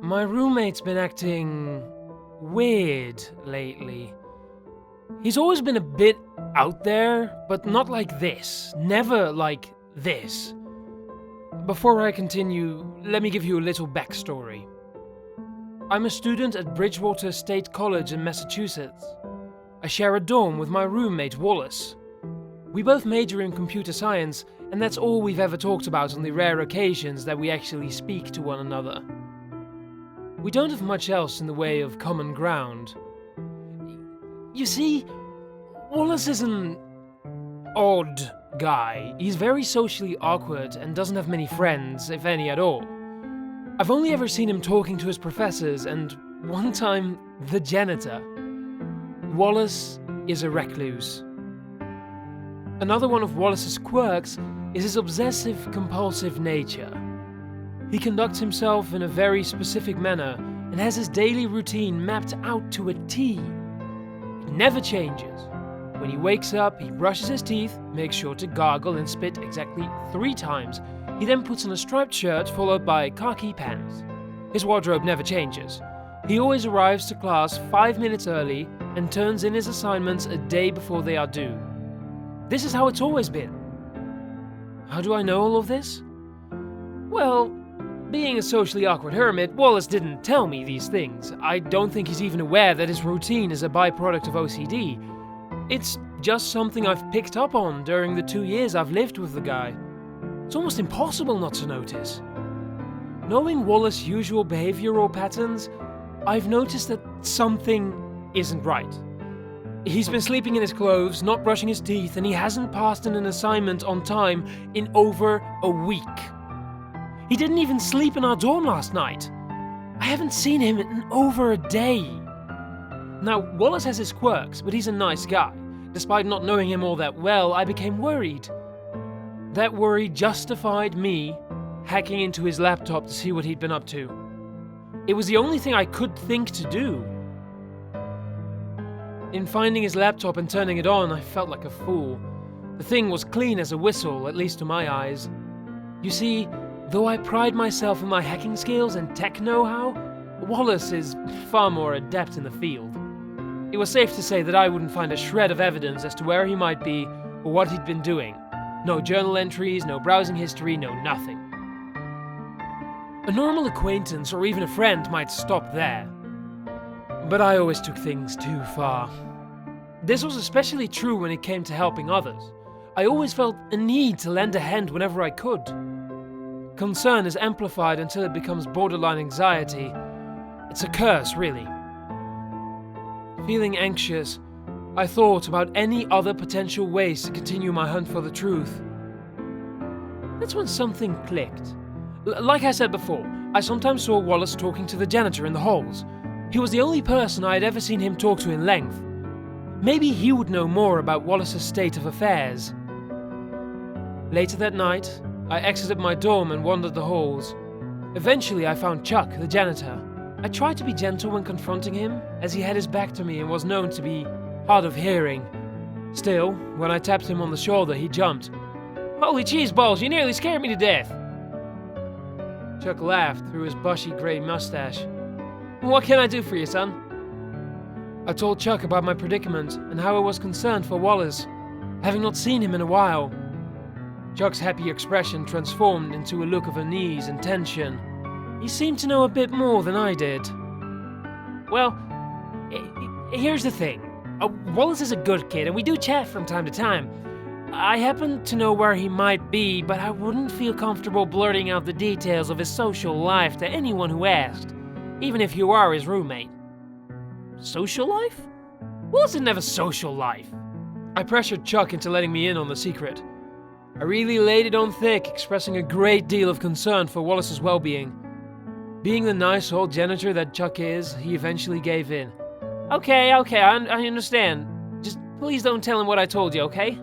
My roommate's been acting weird lately. He's always been a bit out there, but not like this. Never like this. Before I continue, let me give you a little backstory. I'm a student at Bridgewater State College in Massachusetts. I share a dorm with my roommate Wallace. We both major in computer science, and that's all we've ever talked about on the rare occasions that we actually speak to one another. We don't have much else in the way of common ground. You see, Wallace is an odd guy. He's very socially awkward and doesn't have many friends, if any at all. I've only ever seen him talking to his professors and, one time, the janitor. Wallace is a recluse. Another one of Wallace's quirks is his obsessive-compulsive nature. He conducts himself in a very specific manner and has his daily routine mapped out to a T. It never changes. When he wakes up, he brushes his teeth, makes sure to gargle and spit exactly 3 times. He then puts on a striped shirt followed by khaki pants. His wardrobe never changes. He always arrives to class 5 minutes early and turns in his assignments a day before they are due. This is how it's always been. How do I know all of this? Well, being a socially awkward hermit, Wallace didn't tell me these things. I don't think he's even aware that his routine is a byproduct of OCD. It's just something I've picked up on during the 2 years I've lived with the guy. It's almost impossible not to notice. Knowing Wallace's usual behavioral patterns, I've noticed that something isn't right. He's been sleeping in his clothes, not brushing his teeth, and he hasn't passed in an assignment on time in over a week. He didn't even sleep in our dorm last night. I haven't seen him in over a day. Now, Wallace has his quirks, but he's a nice guy. Despite not knowing him all that well, I became worried. That worry justified me hacking into his laptop to see what he'd been up to. It was the only thing I could think to do. In finding his laptop and turning it on, I felt like a fool. The thing was clean as a whistle, at least to my eyes. You see, though I pride myself in my hacking skills and tech know-how, Wallace is far more adept in the field. It was safe to say that I wouldn't find a shred of evidence as to where he might be or what he'd been doing. No journal entries, no browsing history, no nothing. A normal acquaintance or even a friend might stop there. But I always took things too far. This was especially true when it came to helping others. I always felt a need to lend a hand whenever I could. Concern is amplified until it becomes borderline anxiety. It's a curse, really. Feeling anxious, I thought about any other potential ways to continue my hunt for the truth. That's when something clicked. Like I said before, I sometimes saw Wallace talking to the janitor in the halls. He was the only person I had ever seen him talk to in length. Maybe he would know more about Wallace's state of affairs. Later that night, I exited my dorm and wandered the halls. Eventually, I found Chuck, the janitor. I tried to be gentle when confronting him, as he had his back to me and was known to be hard of hearing. Still, when I tapped him on the shoulder, he jumped. "Holy cheese balls, you nearly scared me to death!" Chuck laughed through his bushy grey mustache. "What can I do for you, son?" I told Chuck about my predicament and how I was concerned for Wallace, having not seen him in a while. Chuck's happy expression transformed into a look of unease and tension. He seemed to know a bit more than I did. "Well, here's the thing. Wallace is a good kid and we do chat from time to time. I happen to know where he might be, but I wouldn't feel comfortable blurting out the details of his social life to anyone who asked, even if you are his roommate." Social life? Wallace didn't have a social life. I pressured Chuck into letting me in on the secret. I really laid it on thick, expressing a great deal of concern for Wallace's well-being. Being the nice old janitor that Chuck is, he eventually gave in. Okay, I understand. Just please don't tell him what I told you, okay?"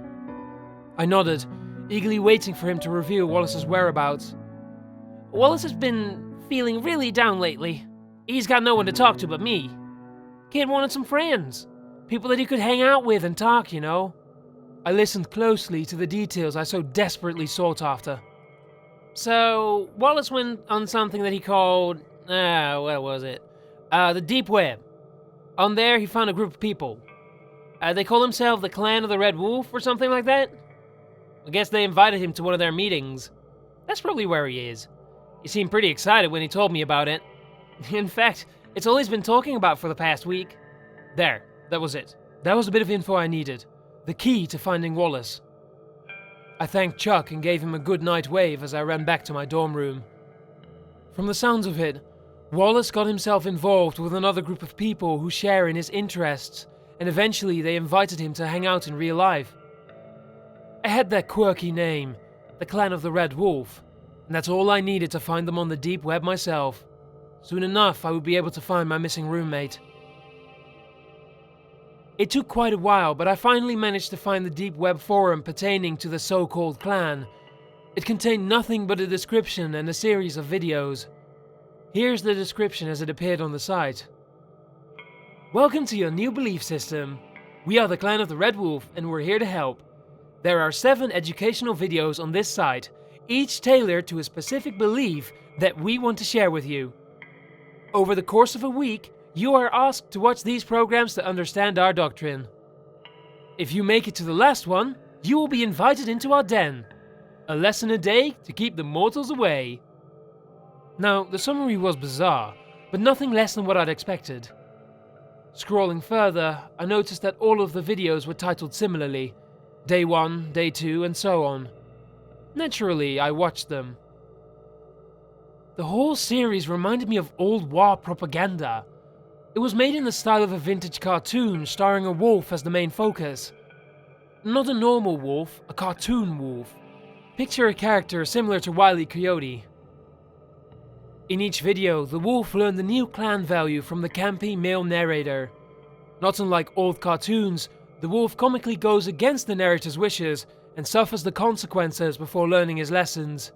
I nodded, eagerly waiting for him to reveal Wallace's whereabouts. "Wallace has been feeling really down lately. He's got no one to talk to but me. Kid wanted some friends. People that he could hang out with and talk, you know." I listened closely to the details I so desperately sought after. "So, Wallace went on something that he called Where was it? The Deep Web. On there, he found a group of people. They call themselves the Clan of the Red Wolf or something like that. I guess they invited him to one of their meetings. That's probably where he is. He seemed pretty excited when he told me about it. In fact, it's all he's been talking about for the past week. There, that was it. That was a bit of info I needed. The key to finding Wallace. I thanked Chuck and gave him a good night wave as I ran back to my dorm room. From the sounds of it, Wallace got himself involved with another group of people who share in his interests, and eventually they invited him to hang out in real life. I had that quirky name, the Clan of the Red Wolf, and that's all I needed to find them on the deep web myself. Soon enough, I would be able to find my missing roommate. It took quite a while, but I finally managed to find the deep web forum pertaining to the so-called clan. It contained nothing but a description and a series of videos. Here's the description as it appeared on the site. Welcome to your new belief system. We are the Clan of the Red Wolf and we're here to help. There are 7 educational videos on this site, each tailored to a specific belief that we want to share with you. Over the course of a week, you are asked to watch these programs to understand our doctrine. If you make it to the last one, you will be invited into our den. A lesson a day to keep the mortals away. Now, the summary was bizarre, but nothing less than what I'd expected. Scrolling further, I noticed that all of the videos were titled similarly. Day 1, Day 2, and so on. Naturally, I watched them. The whole series reminded me of old war propaganda. It was made in the style of a vintage cartoon starring a wolf as the main focus. Not a normal wolf, a cartoon wolf. Picture a character similar to Wile E. Coyote. In each video, the wolf learned a new clan value from the campy male narrator. Not unlike old cartoons, the wolf comically goes against the narrator's wishes and suffers the consequences before learning his lessons.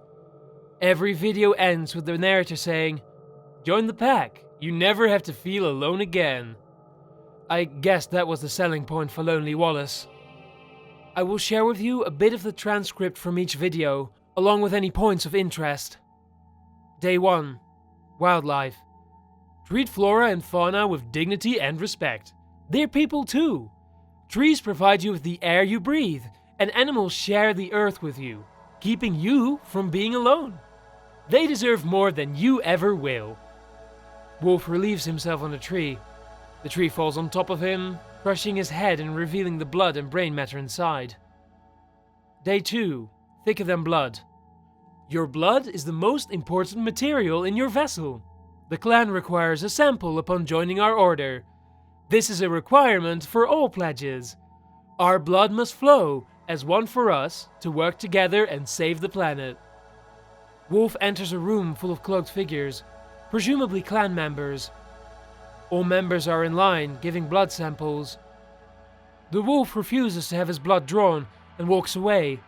Every video ends with the narrator saying, "Join the pack, you never have to feel alone again." I guess that was the selling point for Lonely Wallace. I will share with you a bit of the transcript from each video, along with any points of interest. Day 1. Wildlife. Treat flora and fauna with dignity and respect. They're people too. Trees provide you with the air you breathe, and animals share the earth with you, keeping you from being alone. They deserve more than you ever will. Wolf relieves himself on a tree. The tree falls on top of him, crushing his head and revealing the blood and brain matter inside. Day 2. Thicker than blood. Your blood is the most important material in your vessel. The clan requires a sample upon joining our order. This is a requirement for all pledges. Our blood must flow as one for us to work together and save the planet. Wolf enters a room full of cloaked figures, presumably clan members. All members are in line, giving blood samples. The wolf refuses to have his blood drawn and walks away.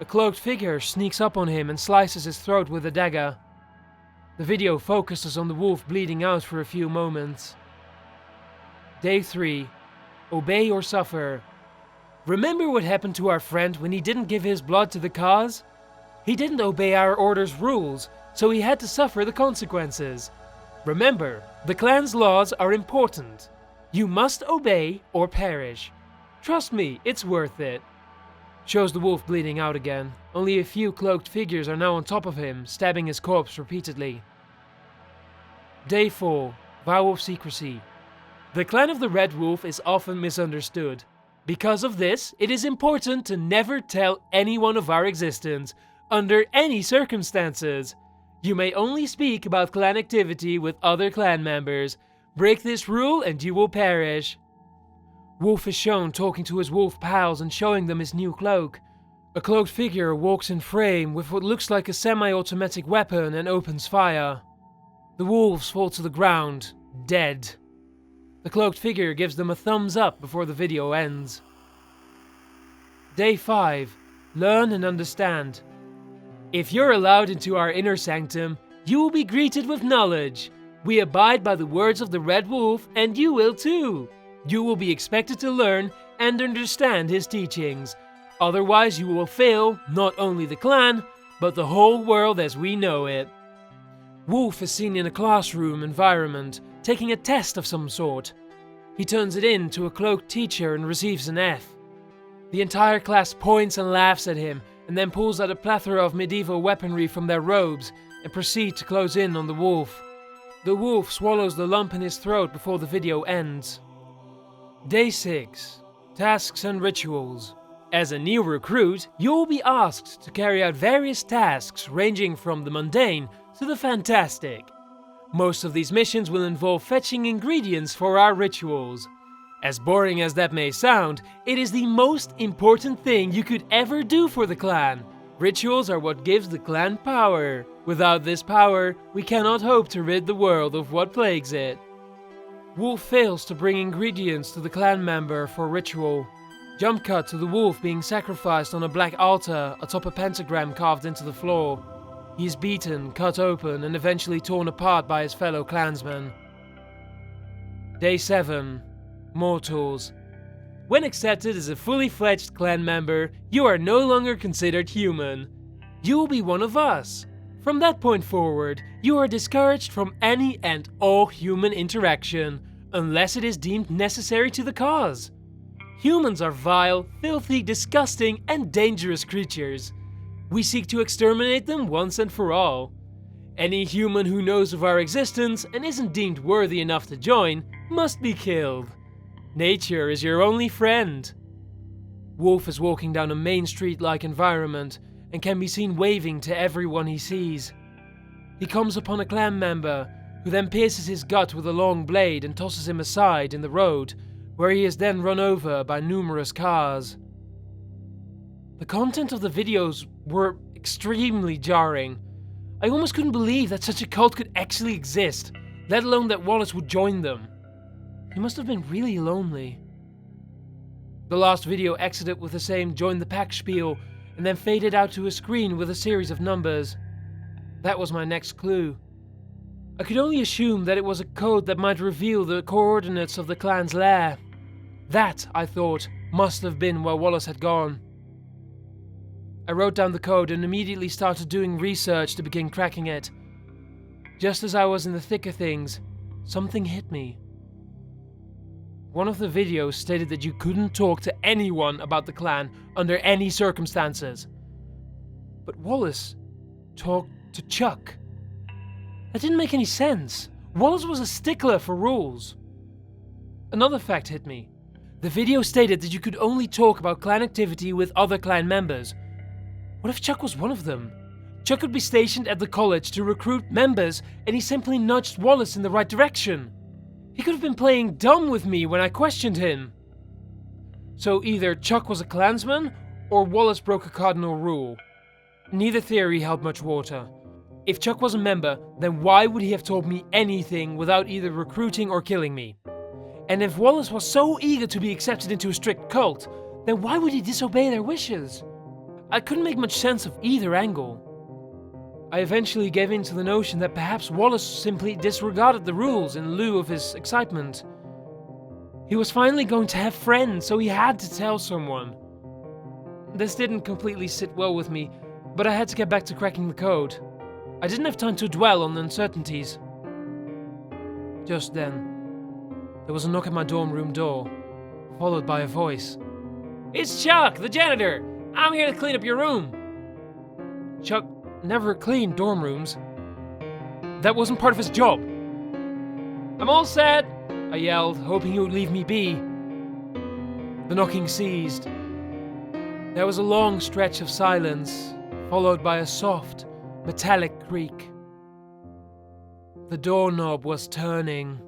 A cloaked figure sneaks up on him and slices his throat with a dagger. The video focuses on the wolf bleeding out for a few moments. Day 3. Obey or suffer. Remember what happened to our friend when he didn't give his blood to the cause? He didn't obey our order's rules, so he had to suffer the consequences. Remember, the clan's laws are important. You must obey or perish. Trust me, it's worth it. Shows the wolf bleeding out again. Only a few cloaked figures are now on top of him, stabbing his corpse repeatedly. Day 4. Vow of secrecy. The Clan of the Red Wolf is often misunderstood. Because of this, it is important to never tell anyone of our existence, under any circumstances. You may only speak about clan activity with other clan members. Break this rule and you will perish. Wolf is shown talking to his wolf pals and showing them his new cloak. A cloaked figure walks in frame with what looks like a semi-automatic weapon and opens fire. The wolves fall to the ground, dead. The cloaked figure gives them a thumbs up before the video ends. Day 5. Learn and understand. If you're allowed into our inner sanctum, you will be greeted with knowledge. We abide by the words of the Red Wolf, and you will too. You will be expected to learn and understand his teachings. Otherwise, you will fail not only the clan, but the whole world as we know it. Wolf is seen in a classroom environment, taking a test of some sort. He turns it in to a cloaked teacher and receives an F. The entire class points and laughs at him, and then pulls out a plethora of medieval weaponry from their robes and proceed to close in on the wolf. The wolf swallows the lump in his throat before the video ends. Day 6. Tasks and Rituals. As a new recruit, you'll be asked to carry out various tasks ranging from the mundane to the fantastic. Most of these missions will involve fetching ingredients for our rituals. As boring as that may sound, it is the most important thing you could ever do for the clan. Rituals are what gives the clan power. Without this power, we cannot hope to rid the world of what plagues it. Wolf fails to bring ingredients to the clan member for ritual. Jump cut to the wolf being sacrificed on a black altar atop a pentagram carved into the floor. He is beaten, cut open, and eventually torn apart by his fellow clansmen. Day 7. Mortals. When accepted as a fully fledged clan member, you are no longer considered human. You will be one of us. From that point forward, you are discouraged from any and all human interaction, unless it is deemed necessary to the cause. Humans are vile, filthy, disgusting, and dangerous creatures. We seek to exterminate them once and for all. Any human who knows of our existence and isn't deemed worthy enough to join must be killed. Nature is your only friend. Wolf is walking down a main street-like environment and can be seen waving to everyone he sees. He comes upon a clan member, who then pierces his gut with a long blade and tosses him aside in the road, where he is then run over by numerous cars. The content of the videos were extremely jarring. I almost couldn't believe that such a cult could actually exist, let alone that Wallace would join them. He must have been really lonely. The last video exited with the same "join the pack" spiel, and then faded out to a screen with a series of numbers. That was my next clue. I could only assume that it was a code that might reveal the coordinates of the clan's lair. That, I thought, must have been where Wallace had gone. I wrote down the code and immediately started doing research to begin cracking it. Just as I was in the thick of things, something hit me. One of the videos stated that you couldn't talk to anyone about the clan under any circumstances. But Wallace talked to Chuck. That didn't make any sense. Wallace was a stickler for rules. Another fact hit me. The video stated that you could only talk about clan activity with other clan members. What if Chuck was one of them? Chuck could be stationed at the college to recruit members, and he simply nudged Wallace in the right direction. He could have been playing dumb with me when I questioned him. So either Chuck was a clansman, or Wallace broke a cardinal rule. Neither theory held much water. If Chuck was a member, then why would he have told me anything without either recruiting or killing me? And if Wallace was so eager to be accepted into a strict cult, then why would he disobey their wishes? I couldn't make much sense of either angle. I eventually gave in to the notion that perhaps Wallace simply disregarded the rules in lieu of his excitement. He was finally going to have friends, so he had to tell someone. This didn't completely sit well with me, but I had to get back to cracking the code. I didn't have time to dwell on uncertainties. Just then, there was a knock at my dorm room door, followed by a voice. "It's Chuck, the janitor! I'm here to clean up your room!" Chuck never cleaned dorm rooms. That wasn't part of his job. "I'm all set," I yelled, hoping he would leave me be. The knocking ceased. There was a long stretch of silence, followed by a soft, metallic creak. The doorknob was turning.